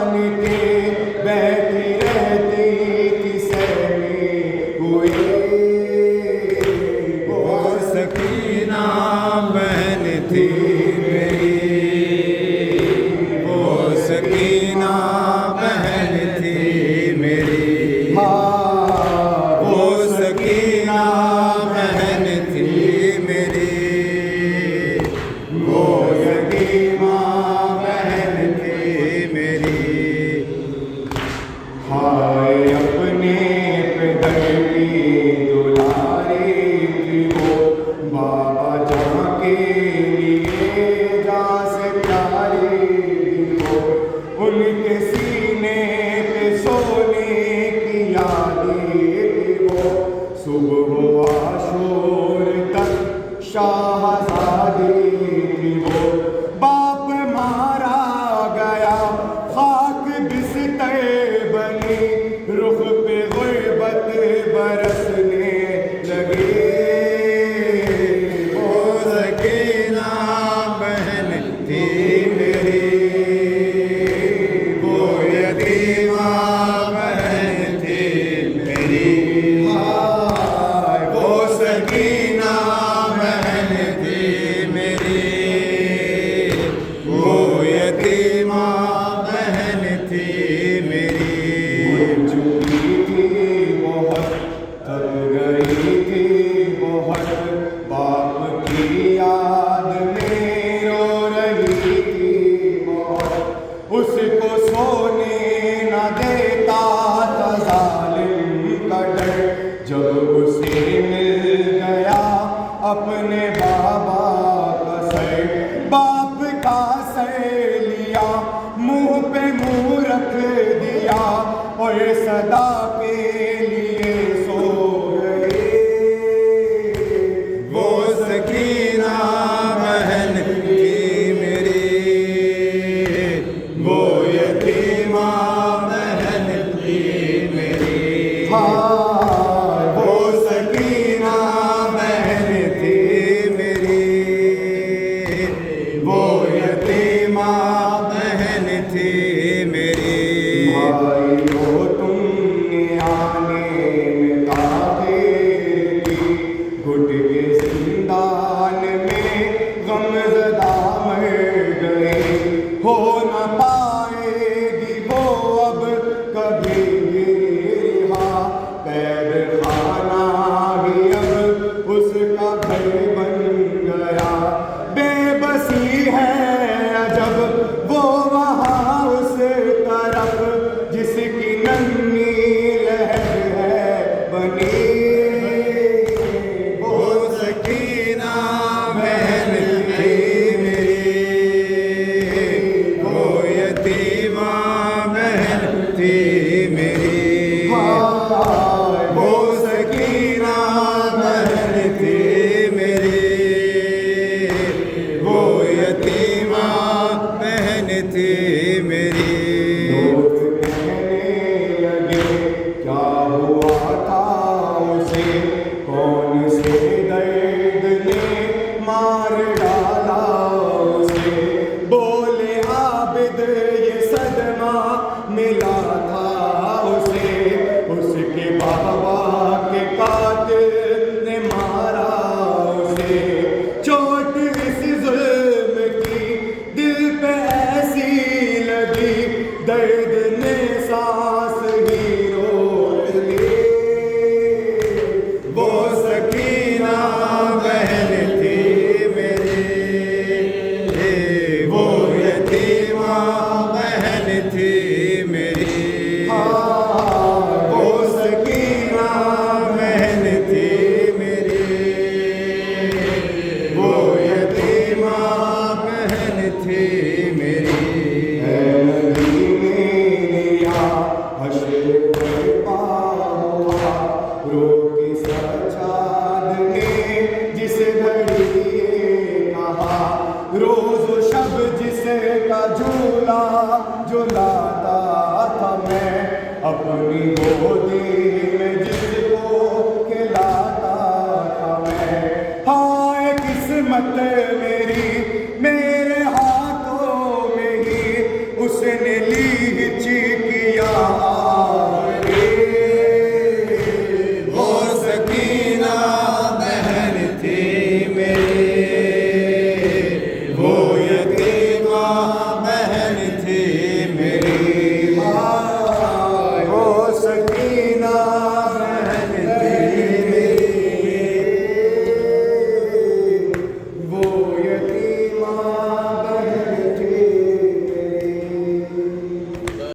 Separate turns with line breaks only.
तान के बैठी रहती थी सहमी हुई।
वो सकीना बहन थी मेरी, वो सकीना बहन थी मेरी, वो सकीना बहन थी मेरी, वो यतीमा बहन थी मेरी।
हाय अपने पितर की दुलारी थी वो, बाबा जहाँ के लिए जा से प्यारी थी वो। उनके सीने पे सोने की यादें थी वो, सुबह आशूर तक शाहज़ादी थी वो। बाप मारा गया खाक बिस्तर बनी, रुख पे गुर्बत बरसने लगी।
वो सकीना बहन थी मेरी, वो यतीमा बहन थी मेरी, वो सकीना बहन थी मेरी, वो यतीमा बहन थी मेरी।
चुकी थी बहुत, थक गई थी बहुत, बाप की याद में रो रही थी बहुत। उसको सोने न देता था जालिम का डर, जब उसे मिल गया अपने बाबा का सर। बाप का सर लिया, मुंह पे मुंह रख दिया और सदा के लिए सो गए।
वो सकीना बहन थी मेरी, वो यतीमा बहन थी मेरी, वो सकीना बहन थी मेरी, वो यतीमा बहन थी मेरी।
भाइयों तुमने आने में ताक़ीद की, घुट के जिंदान में गमज़दा मर गए। हो न पाएगी वो अब कभी रिहा, कैद खाना ही अब उसका घर बन गया। बेबसी है अजब वो वहाँ उस तरफ, जिसकी नन्ही लहर है बनी।
वो सकीना बहन थी मेरी, वो यतीमा बहन थी मेरी, वो सकीना बहन थी मेरी, वो यतीमा बहन थी मेरी।
लोग कहने लगे क्या हुआ था उसे, कौन से दर्द ने मार डाला उसे। बोले आबिद ये सदमा मिला था उसे, उसके बाबा के कातिल ने मारा उसे। चोट इस जुल्म की दिल पे ऐसी लगी, दर्द ने सांस ही रोक ली।
वो सकीना बहन थी मेरी, वो यतीमा बहन थी मेरी, वो सकीना बहन थी मेरी, वो यतीमा बहन थी मेरी।
नदी में लिया हश्र पर पाहुआ, रोकी सजाद ने जिस घड़ी ये कहा। रोज शब जिसका झूला झुलाता था मैं, अपनी गोदी में जिस